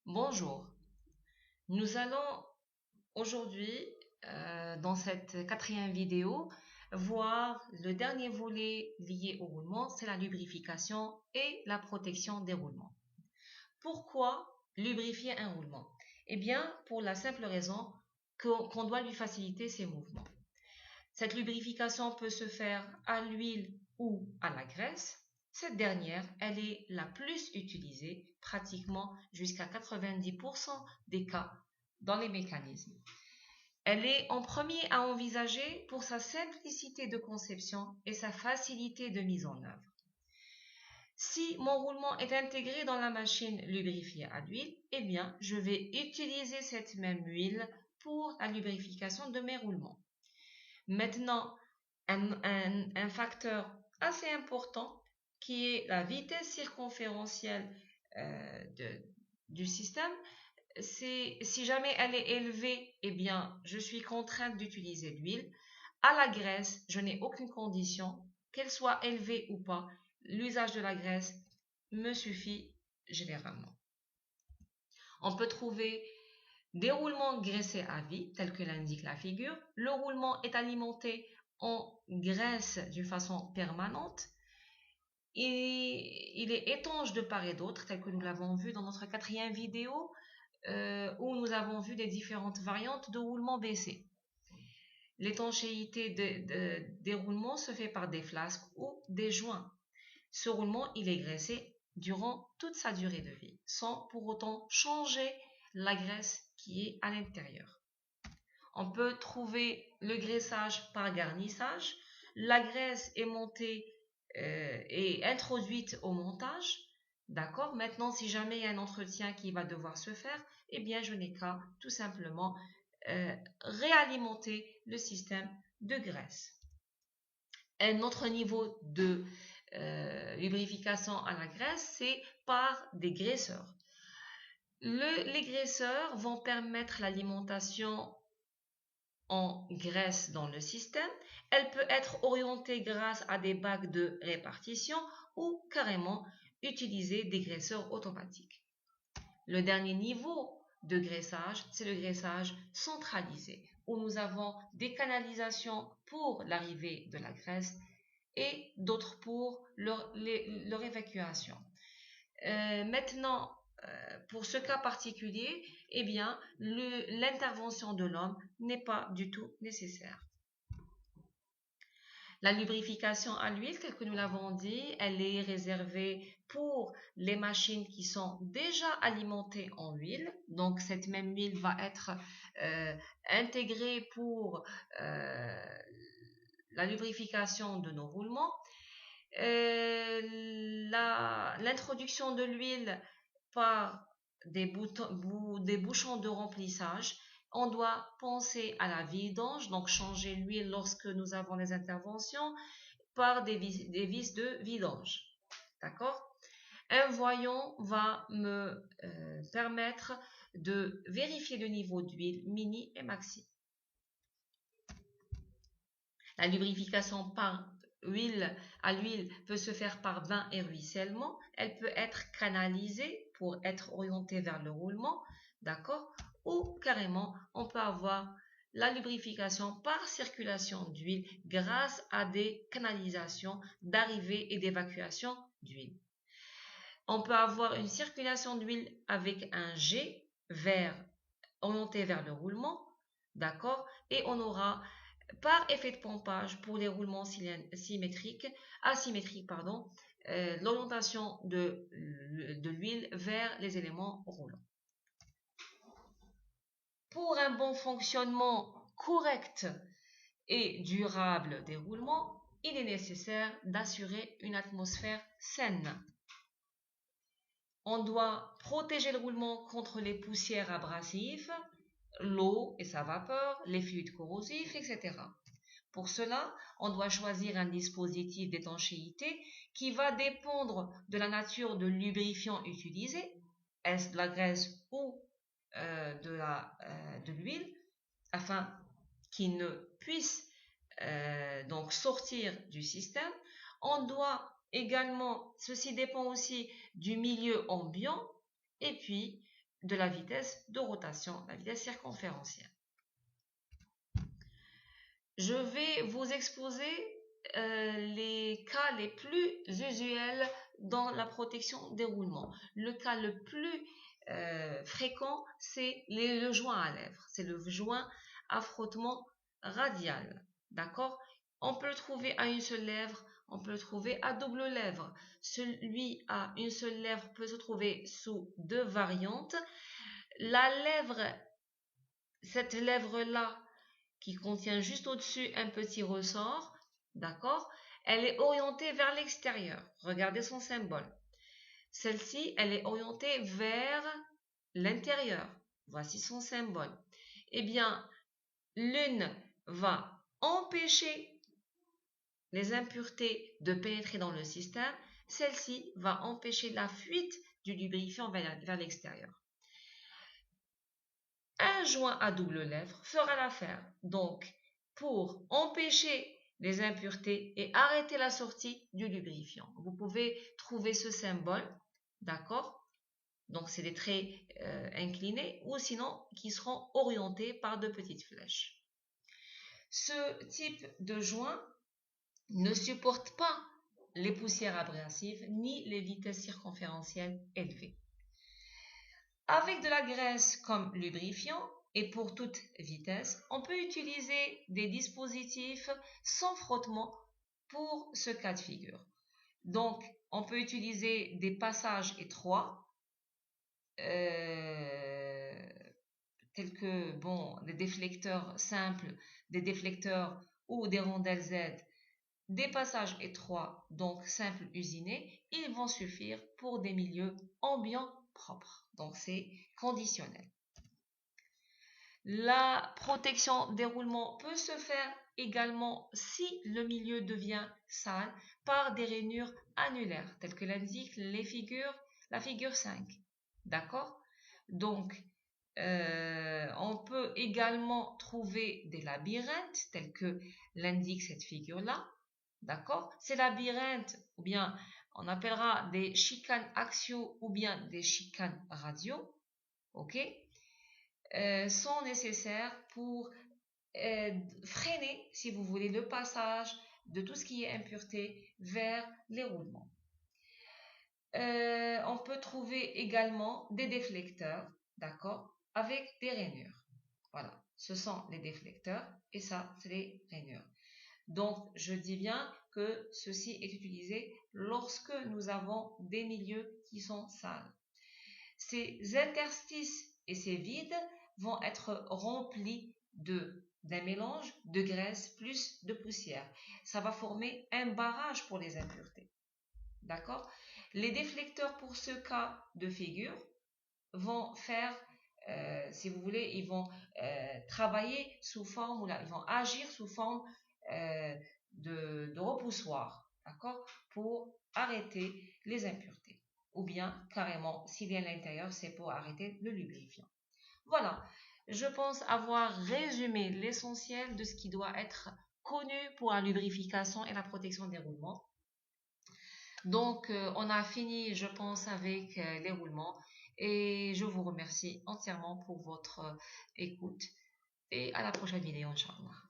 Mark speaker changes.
Speaker 1: Bonjour, nous allons aujourd'hui, dans cette quatrième vidéo, voir le dernier volet lié au roulement, c'est la lubrification et la protection des roulements. Pourquoi lubrifier un roulement? Eh bien, pour la simple raison qu'on doit lui faciliter ses mouvements. Cette lubrification peut se faire à l'huile ou à la graisse. Cette dernière, elle est la plus utilisée, pratiquement jusqu'à 90% des cas dans les mécanismes. Elle est en premier à envisager pour sa simplicité de conception et sa facilité de mise en œuvre. Si mon roulement est intégré dans la machine lubrifiée à l'huile, eh bien, je vais utiliser cette même huile pour la lubrification de mes roulements. Maintenant, un facteur assez important qui est la vitesse circonférentielle du système. Si jamais elle est élevée, eh bien, je suis contrainte d'utiliser l'huile. À la graisse, je n'ai aucune condition, qu'elle soit élevée ou pas. L'usage de la graisse me suffit généralement. On peut trouver des roulements graissés à vie, tel que l'indique la figure. Le roulement est alimenté en graisse d'une façon permanente. Et il est étanche de part et d'autre, tel que nous l'avons vu dans notre quatrième vidéo, où nous avons vu les différentes variantes de roulement baissé. L'étanchéité des roulements se fait par des flasques ou des joints. Ce roulement, il est graissé durant toute sa durée de vie, sans pour autant changer la graisse qui est à l'intérieur. On peut trouver le graissage par garnissage. La graisse est montée et introduite au montage. D'accord? Maintenant, si jamais il y a un entretien qui va devoir se faire, eh bien, je n'ai qu'à tout simplement réalimenter le système de graisse. Un autre niveau de lubrification à la graisse, c'est par des graisseurs. Les graisseurs vont permettre l'alimentation en graisse dans le système. Elle peut être orientée grâce à des bacs de répartition ou carrément utiliser des graisseurs automatiques. Le dernier niveau de graissage, c'est le graissage centralisé, où nous avons des canalisations pour l'arrivée de la graisse et d'autres pour leur évacuation. Maintenant, pour ce cas particulier, eh bien, l'intervention de l'homme n'est pas du tout nécessaire. La lubrification à l'huile, telle que nous l'avons dit, elle est réservée pour les machines qui sont déjà alimentées en huile. Donc, cette même huile va être intégrée pour la lubrification de nos roulements. L'introduction de l'huile par des bouchons de remplissage. On doit penser à la vidange, donc changer l'huile lorsque nous avons des interventions par des vis de vidange. D'accord? Un voyant va me permettre de vérifier le niveau d'huile mini et maxi. La lubrification par huile à l'huile peut se faire par bain et ruissellement. Elle peut être canalisée pour être orientée vers le roulement, d'accord? Ou carrément, on peut avoir la lubrification par circulation d'huile grâce à des canalisations d'arrivée et d'évacuation d'huile. On peut avoir une circulation d'huile avec un jet orienté vers le roulement, d'accord? Et on aura par effet de pompage pour les roulements asymétriques, l'orientation de l'huile vers les éléments roulants. Pour un bon fonctionnement correct et durable des roulements, il est nécessaire d'assurer une atmosphère saine. On doit protéger le roulement contre les poussières abrasives, l'eau et sa vapeur, les fluides corrosifs, etc. Pour cela, on doit choisir un dispositif d'étanchéité qui va dépendre de la nature de lubrifiant utilisé, est-ce de la graisse ou de l'huile, afin qu'il ne puisse donc sortir du système. On doit également, ceci dépend aussi du milieu ambiant, et puis de la vitesse de rotation, la vitesse circonférentielle. Je vais vous exposer les cas les plus usuels dans la protection des roulements. Le cas le plus fréquent, c'est le joint à lèvres. C'est le joint à frottement radial. D'accord? On peut le trouver à une seule lèvre, on peut le trouver à double lèvre. Celui à une seule lèvre peut se trouver sous deux variantes. La lèvre, cette lèvre-là, qui contient juste au-dessus un petit ressort, d'accord? Elle est orientée vers l'extérieur. Regardez son symbole. Celle-ci, elle est orientée vers l'intérieur. Voici son symbole. Eh bien, l'une va empêcher les impuretés de pénétrer dans le système. Celle-ci va empêcher la fuite du lubrifiant vers l'extérieur. Un joint à double lèvre fera l'affaire. Donc, pour empêcher les impuretés et arrêter la sortie du lubrifiant. Vous pouvez trouver ce symbole, d'accord? Donc, c'est des traits inclinés ou sinon qui seront orientés par de petites flèches. Ce type de joint ne supporte pas les poussières abrasives ni les vitesses circonférentielles élevées. Avec de la graisse comme lubrifiant et pour toute vitesse, on peut utiliser des dispositifs sans frottement pour ce cas de figure. Donc, on peut utiliser des passages étroits, tels que des déflecteurs simples, des déflecteurs ou des rondelles Z. Des passages étroits, donc simples usinés, ils vont suffire pour des milieux ambiants propres. Donc, c'est conditionnel. La protection des roulements peut se faire également si le milieu devient sale par des rainures annulaires, telles que l'indiquent la figure 5. D'accord? Donc, on peut également trouver des labyrinthes, tels que l'indique cette figure-là. D'accord? Ces labyrinthes, ou bien on appellera des chicanes axiaux ou bien des chicanes radiaux, ok, sont nécessaires pour freiner, si vous voulez, le passage de tout ce qui est impureté vers les roulements. On peut trouver également des déflecteurs, d'accord, avec des rainures. Voilà, ce sont les déflecteurs et ça, c'est les rainures. Donc, je dis bien que ceci est utilisé lorsque nous avons des milieux qui sont sales. Ces interstices et ces vides vont être remplis d'un mélange de graisse plus de poussière. Ça va former un barrage pour les impuretés. D'accord? Les déflecteurs pour ce cas de figure vont faire, si vous voulez, ils vont travailler sous forme, ils vont agir sous forme de repoussoir, d'accord, pour arrêter les impuretés. Ou bien, carrément, s'il est à l'intérieur, c'est pour arrêter le lubrifiant. Voilà, je pense avoir résumé l'essentiel de ce qui doit être connu pour la lubrification et la protection des roulements. Donc, on a fini, je pense, avec les roulements. Et je vous remercie entièrement pour votre écoute. Et à la prochaine vidéo, Inch'Allah.